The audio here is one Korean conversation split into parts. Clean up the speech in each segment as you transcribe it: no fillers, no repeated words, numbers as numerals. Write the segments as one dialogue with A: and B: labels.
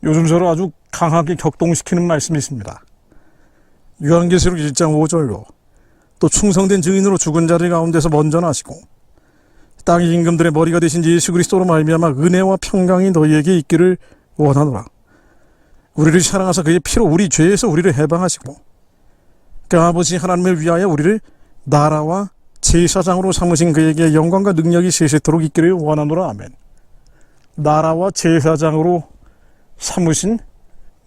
A: 요즘 저를 아주 강하게 격동시키는 말씀이 있습니다. 요한계시록 1장 5절로 또 충성된 증인으로 죽은 자들 가운데서 먼저 나시고 땅의 임금들의 머리가 되신 예수 그리스도로 말미암아 은혜와 평강이 너희에게 있기를 원하노라. 우리를 사랑하사 그의 피로 우리 죄에서 우리를 해방하시고 그 아버지 하나님을 위하여 우리를 나라와 제사장으로 삼으신 그에게 영광과 능력이 세세토록 있기를 원하노라. 아멘. 나라와 제사장으로 삼으신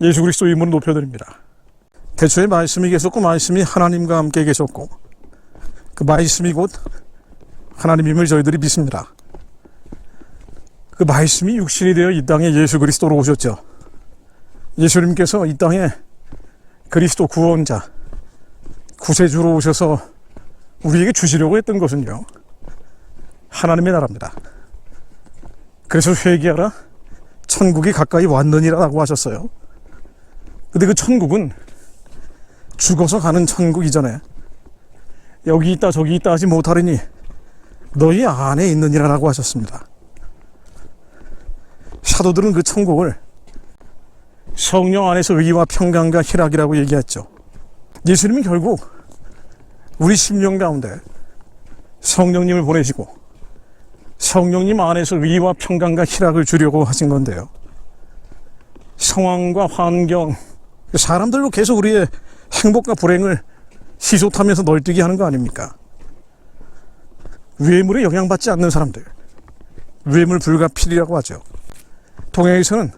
A: 예수 그리스도 이름을 높여드립니다. 태초에 말씀이 계셨고 말씀이 하나님과 함께 계셨고 그 말씀이 곧 하나님임을 저희들이 믿습니다. 그 말씀이 육신이 되어 이 땅에 예수 그리스도로 오셨죠. 예수님께서 이 땅에 그리스도 구원자, 구세주로 오셔서 우리에게 주시려고 했던 것은요, 하나님의 나라입니다. 그래서 회개하라, 천국이 가까이 왔느니라고 하셨어요. 근데 그 천국은 죽어서 가는 천국 이전에 여기 있다 저기 있다 하지 못하리니 너희 안에 있느니라고 하셨습니다. 사도들은 그 천국을 성령 안에서 의와 평강과 희락이라고 얘기했죠. 예수님이 결국 우리 심령 가운데 성령님을 보내시고 성령님 안에서 의와 평강과 희락을 주려고 하신 건데요. 상황과 환경, 사람들로 계속 우리의 행복과 불행을 희소하면서 널뛰게 하는 거 아닙니까? 외물에 영향받지 않는 사람들, 외물 불가필이라고 하죠. 동양에서는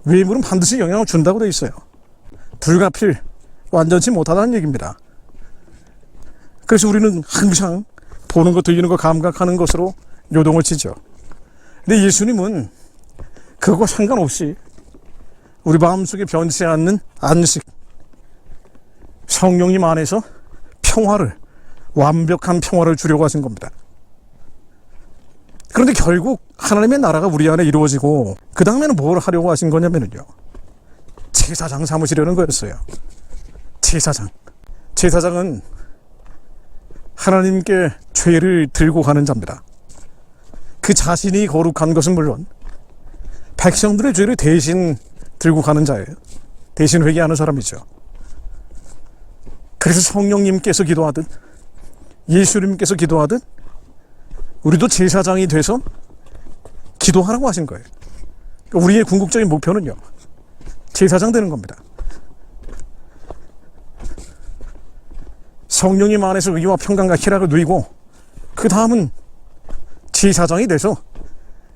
A: 외물은 반드시 영향을 준다고 되어 있어요. 불가필, 완전치 못하다는 얘기입니다. 그래서 우리는 항상 보는 것, 들리는 것, 감각하는 것으로 요동을 치죠. 근데 예수님은 그거 상관없이 우리 마음속에 변치 않는 안식, 성령님 안에서 평화를, 완벽한 평화를 주려고 하신 겁니다. 그런데 결국 하나님의 나라가 우리 안에 이루어지고 그 다음에는 뭘 하려고 하신 거냐면요, 제사장 삼으시려는 거였어요. 제사장은 하나님께 죄를 들고 가는 자입니다. 그 자신이 거룩한 것은 물론 백성들의 죄를 대신 들고 가는 자예요. 대신 회개하는 사람이죠. 그래서 성령님께서 기도하듯 예수님께서 기도하듯 우리도 제사장이 돼서 기도하라고 하신 거예요. 우리의 궁극적인 목표는요, 제사장 되는 겁니다. 성령님 안에서 의와 평강과 희락을 누리고 그 다음은 제사장이 돼서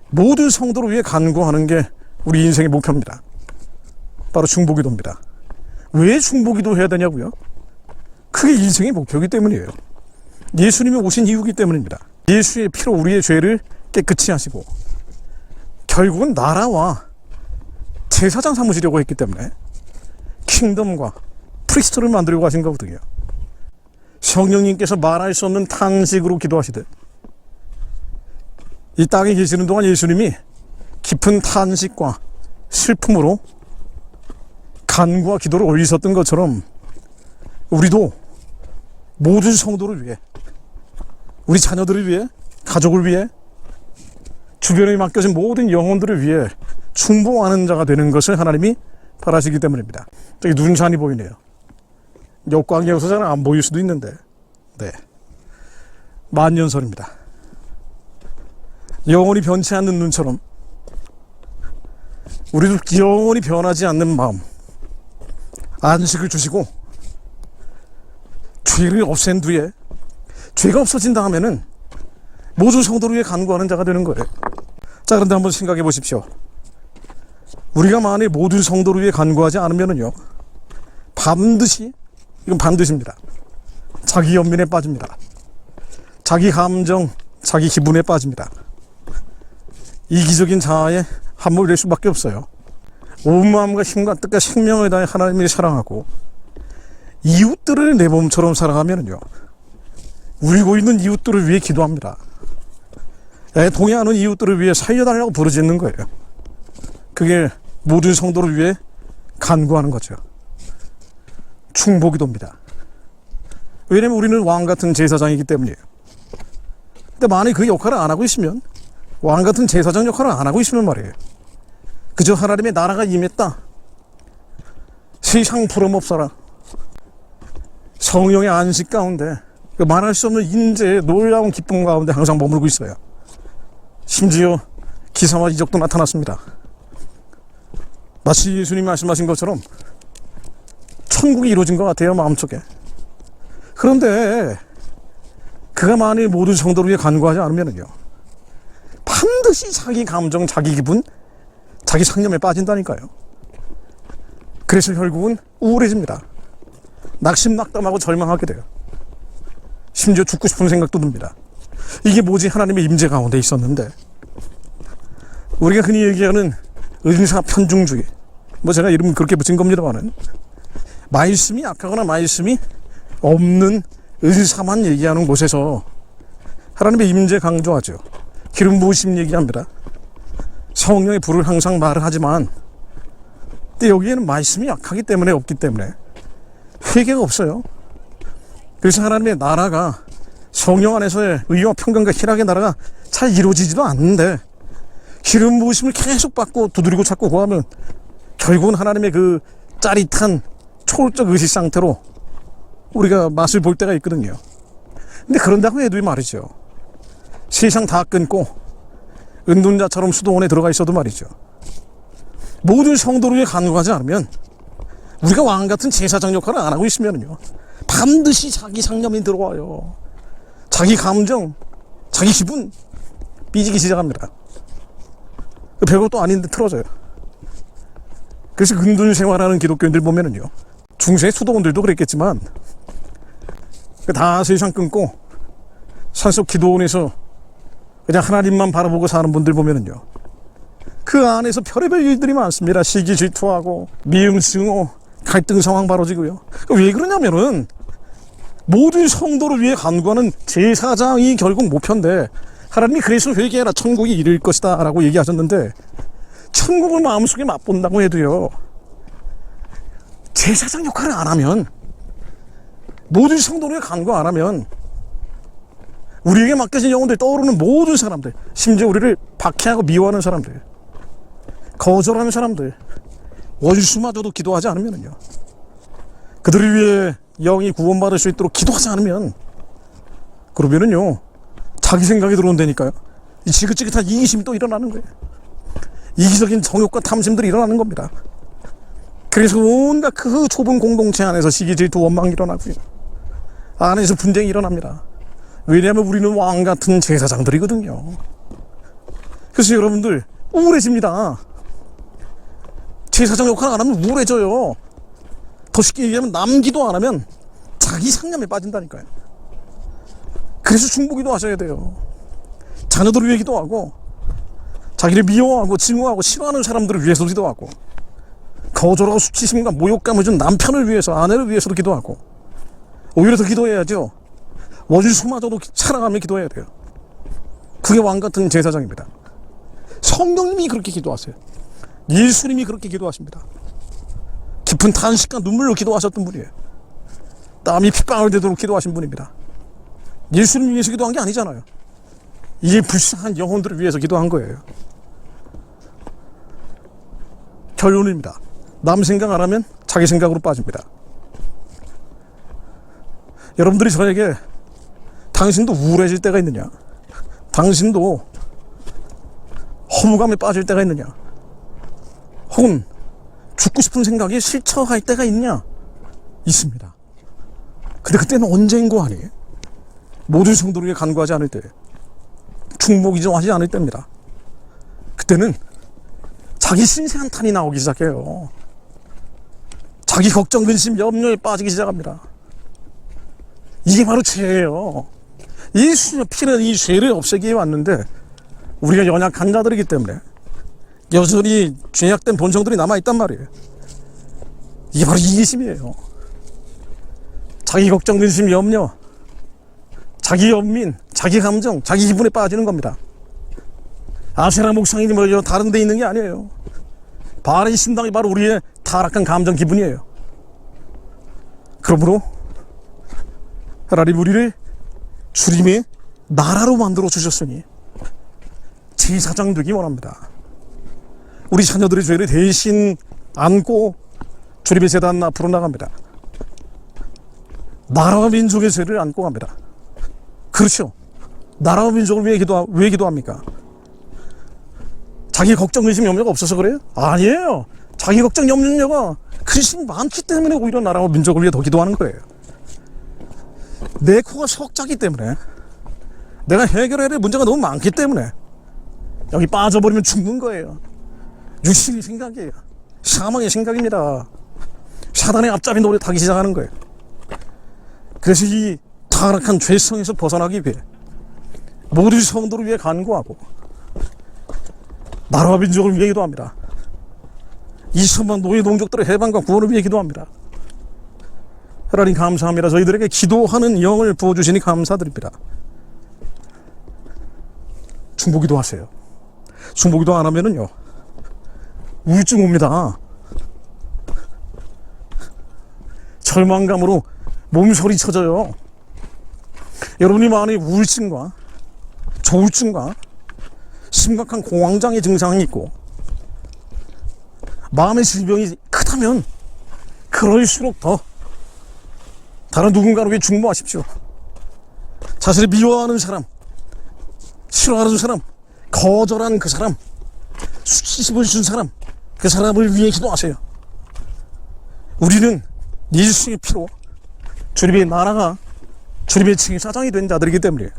A: 모든 성도를 위해 간구하는 게 우리 인생의 목표입니다. 바로 중보기도입니다. 왜 중보기도 해야 되냐고요? 그게 인생의 목표이기 때문이에요. 예수님이 오신 이유이기 때문입니다. 예수의 피로 우리의 죄를 깨끗이 하시고 결국은 나라와 제사장 삼으시려고 했기 때문에 킹덤과 프리스트를 만들려고 하신 거거든요. 성령님께서 말할 수 없는 탄식으로 기도하시듯 이 땅에 계시는 동안 예수님이 깊은 탄식과 슬픔으로 간구와 기도를 올리셨던 것처럼 우리도 모든 성도를 위해, 우리 자녀들을 위해, 가족을 위해, 주변에 맡겨진 모든 영혼들을 위해 충보하는 자가 되는 것을 하나님이 바라시기 때문입니다. 저기 눈산이 보이네요. 역광이어서 잘 안 보일 수도 있는데, 네, 만년설입니다. 영원히 변치 않는 눈처럼 우리도 영원히 변하지 않는 마음, 안식을 주시고 죄를 없앤 뒤에, 죄가 없어진 다음에는 모든 성도를 위해 간구하는 자가 되는 거예요. 자, 그런데 한번 생각해 보십시오. 우리가 만일 모든 성도를 위해 간구하지 않으면요, 반드시, 이건 반드시입니다, 자기 연민에 빠집니다. 자기 감정, 자기 기분에 빠집니다. 이기적인 자아에 함몰될 수밖에 없어요. 온 마음과 힘과 뜻과 생명을 다해 하나님을 사랑하고 이웃들을 내 몸처럼 사랑하면요, 울고 있는 이웃들을 위해 기도합니다. 동해하는 이웃들을 위해 살려달라고 부르짖는 거예요. 그게 모든 성도를 위해 간구하는 거죠. 충보기도입니다. 왜냐면 우리는 왕같은 제사장이기 때문이에요. 근데 만약 그 역할을 안 하고 있으면, 왕같은 제사장 역할을 안 하고 있으면 말이에요, 그저 하나님의 나라가 임했다. 세상 부름없어라. 성령의 안식 가운데, 말할 수 없는 인재의 놀라운 기쁨 가운데 항상 머물고 있어요. 심지어 기사와 이적도 나타났습니다. 마치 예수님이 말씀하신 것처럼 천국이 이루어진 것 같아요, 마음속에. 그런데 그가 만일 모든 성도를 위해 간구하지 않으면요, 반드시 자기 감정, 자기 기분, 자기 상념에 빠진다니까요. 그래서 결국은 우울해집니다. 낙심낙담하고 절망하게 돼요. 심지어 죽고 싶은 생각도 듭니다. 이게 뭐지? 하나님의 임재 가운데 있었는데. 우리가 흔히 얘기하는 은사 편중주의, 제가 이름 그렇게 붙인 겁니다만은, 말씀이 약하거나 말씀이 없는 은사만 얘기하는 곳에서 하나님의 임재 강조하죠. 기름 부으심 얘기합니다. 성령의 불을 항상 말을 하지만, 근데 여기에는 말씀이 약하기 때문에, 없기 때문에 회개가 없어요. 그래서 하나님의 나라가, 성령 안에서의 의와 평강과 희락의 나라가 잘 이루어지지도 않는데, 기름 부으심을 계속 받고 두드리고 찾고 구하면 결국은 하나님의 그 짜릿한 초월적 의식 상태로 우리가 맛을 볼 때가 있거든요. 근데 그런다고 해도 말이죠, 세상 다 끊고 은둔자처럼 수도원에 들어가 있어도 말이죠, 모든 성도를 위해 간구하지 않으면, 우리가 왕같은 제사장 역할을 안 하고 있으면요, 반드시 자기 상념이 들어와요. 자기 감정, 자기 기분 삐지기 시작합니다. 별것도 아닌데 틀어져요. 그래서 근둔 생활하는 기독교인들 보면은요, 중세 수도원들도 그랬겠지만 다 세상 끊고 산속 기도원에서 그냥 하나님만 바라보고 사는 분들 보면은요, 그 안에서 별의별 일들이 많습니다. 시기 질투하고 미응증오, 갈등 상황 벌어지고요. 왜 그러냐면은 모든 성도를 위해 간구하는 제사장이 결국 목표인데, 하나님이 그래서 회개해라, 천국이 이를 것이다 라고 얘기하셨는데, 천국을 마음속에 맛본다고 해도요, 제사장 역할을 안 하면, 모든 성도를 위해 간구 안 하면, 우리에게 맡겨진 영혼들, 떠오르는 모든 사람들, 심지어 우리를 박해하고 미워하는 사람들, 거절하는 사람들, 원수마저도 기도하지 않으면요, 그들을 위해 영이 구원받을 수 있도록 기도하지 않으면, 그러면은요, 자기 생각이 들어온다니까요. 이 지긋지긋한 이기심이 또 일어나는 거예요. 이기적인 정욕과 탐심들이 일어나는 겁니다. 그래서 온갖 그 좁은 공동체 안에서 시기, 질투, 원망이 일어나고요, 안에서 분쟁이 일어납니다. 왜냐하면 우리는 왕같은 제사장들이거든요. 그래서 여러분들 우울해집니다. 제사장 역할 안 하면 우울해져요. 더 쉽게 얘기하면 남기도 안 하면 자기 상념에 빠진다니까요. 그래서 중보기도 하셔야 돼요. 자녀들을 위해 기도하고, 자기를 미워하고 증오하고 싫어하는 사람들을 위해서 기도하고, 거절하고 수치심과 모욕감을 준 남편을 위해서, 아내를 위해서도 기도하고, 오히려 더 기도해야죠. 원수마저도 사랑하며 기도해야 돼요. 그게 왕같은 제사장입니다. 성령님이 그렇게 기도하세요. 예수님이 그렇게 기도하십니다. 깊은 탄식과 눈물로 기도하셨던 분이에요. 땀이 핏방울 되도록 기도하신 분입니다. 예수님 위해서 기도한 게 아니잖아요. 이 불쌍한 영혼들을 위해서 기도한 거예요. 결론입니다. 남 생각 안 하면 자기 생각으로 빠집니다. 여러분들이 저에게 당신도 우울해질 때가 있느냐, 당신도 허무감에 빠질 때가 있느냐, 혹은 죽고 싶은 생각이 실처할 때가 있냐, 있습니다. 근데 그때는 언제인고 아니에요? 모든 성도를 위해 간구하지 않을 때, 충복이정하지 않을 때입니다. 그때는 자기 신세 한탄이 나오기 시작해요. 자기 걱정, 근심, 염려에 빠지기 시작합니다. 이게 바로 죄예요. 예수의 피는 이 죄를 없애기 위해 왔는데, 우리가 연약한 자들이기 때문에 여전히 죄악된 본성들이 남아있단 말이에요. 이게 바로 이기심이에요. 자기 걱정, 근심, 염려, 자기 연민, 자기 감정, 자기 기분에 빠지는 겁니다. 아세라 목상이니 다른 데 있는 게 아니에요. 바알의 신당이 바로 우리의 타락한 감정, 기분이에요. 그러므로 하나님 우리를 주님의 나라로 만들어 주셨으니 제사장 되기 원합니다. 우리 자녀들의 죄를 대신 안고 주님의 제단 앞으로 나갑니다. 나라와 민족의 죄를 안고 갑니다. 그렇죠. 나라와 민족을 왜 기도합니까? 자기 걱정, 의심, 염려가 없어서 그래요? 아니에요. 자기 걱정, 염려가 그리스도 많기 때문에 오히려 나라와 민족을 위해 더 기도하는 거예요. 내 코가 석자기 때문에, 내가 해결해야 될 문제가 너무 많기 때문에 여기 빠져버리면 죽는 거예요. 육신의 생각이에요. 사망의 생각입니다. 사단의 앞잡이 노릇 하기 시작하는 거예요. 그래서 이 타락한 죄성에서 벗어나기 위해 모든 성도를 위해 간구하고 나라와 민족을 위해 기도합니다. 2천만 노예 동족들의 해방과 구원을 위해 기도합니다. 하나님 감사합니다. 저희들에게 기도하는 영을 부어주시니 감사드립니다. 중보기도 하세요. 중보기도 안 하면은요, 우울증 옵니다. 절망감으로 몸소리 쳐져요. 여러분이 마음에 우울증과 조울증과 심각한 공황장애 증상이 있고 마음의 질병이 크다면 그럴수록 더 다른 누군가를 위해 중보하십시오. 자신을 미워하는 사람, 싫어하는 사람, 거절한 그 사람, 수치심을 준 사람, 그 사람을 위해 기도하세요. 우리는 예수의 피로 주님의 나라가 주님의 제사장이 된 자들이기 때문에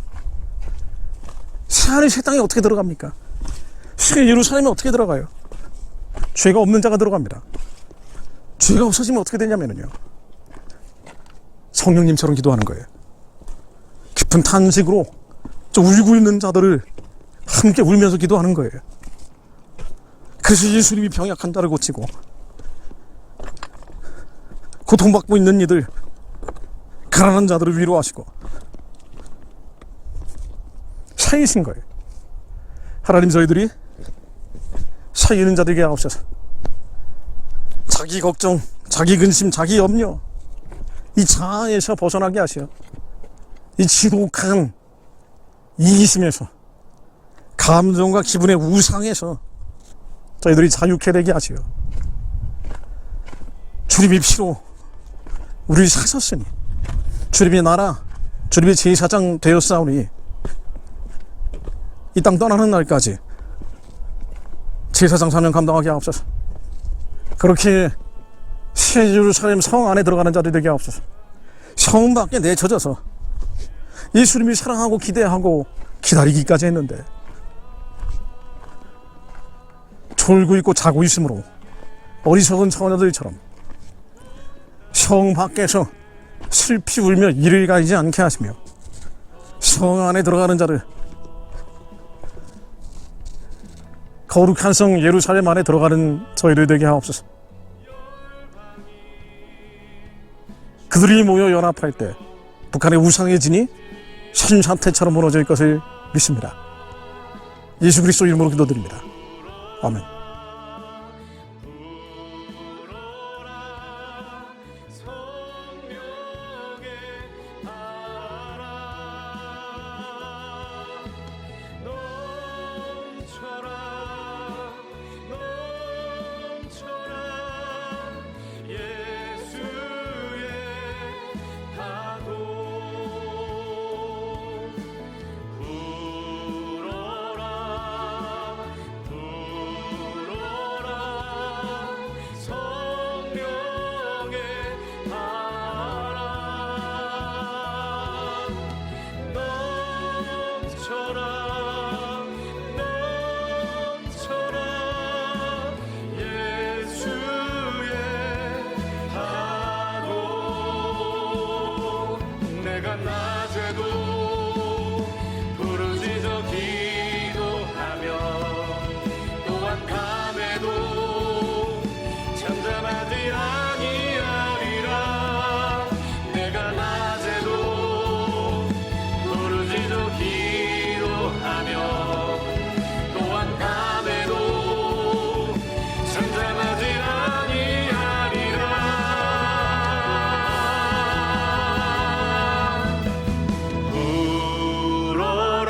A: 새하늘 새 땅에 어떻게 들어갑니까? 새 예루살렘에 어떻게 들어가요? 죄가 없는 자가 들어갑니다. 죄가 없어지면 어떻게 되냐면요, 성령님처럼 기도하는 거예요. 깊은 탄식으로 저 울고 있는 자들을 함께 울면서 기도하는 거예요. 그래서 예수님이 병약한 자를 고치고 고통받고 있는 이들, 가난한 자들을 위로하시고 사이신 거예요. 하나님, 저희들이 사이 있는 자들에게 하옵소서. 자기 걱정, 자기 근심, 자기 염려, 이 자아에서 벗어나게 하시어 이 지독한 이기심에서, 감정과 기분의 우상에서 저희들이 자유케 되게 하시어 주님의 피로 우리를 사셨으니 주님의 나라, 주님의 제사장 되었사오니 이 땅 떠나는 날까지 제사장 사명 감당하게 하옵소서. 그렇게 새 예루살렘 성 안에 들어가는 자들이 되게 하옵소서. 성 밖에 내쳐져서 예수님이 사랑하고 기대하고 기다리기까지 했는데 졸고 있고 자고 있으므로 어리석은 처녀들처럼 성 밖에서 슬피 울며 이를 가리지 않게 하시며 성 안에 들어가는 자를, 거룩한 성 예루살렘 안에 들어가는 저희들 되게 하옵소서. 그들이 모여 연합할 때 북한의 우상의 진이 산사태처럼 무너질 것을 믿습니다. 예수 그리스도 이름으로 기도드립니다. 아멘.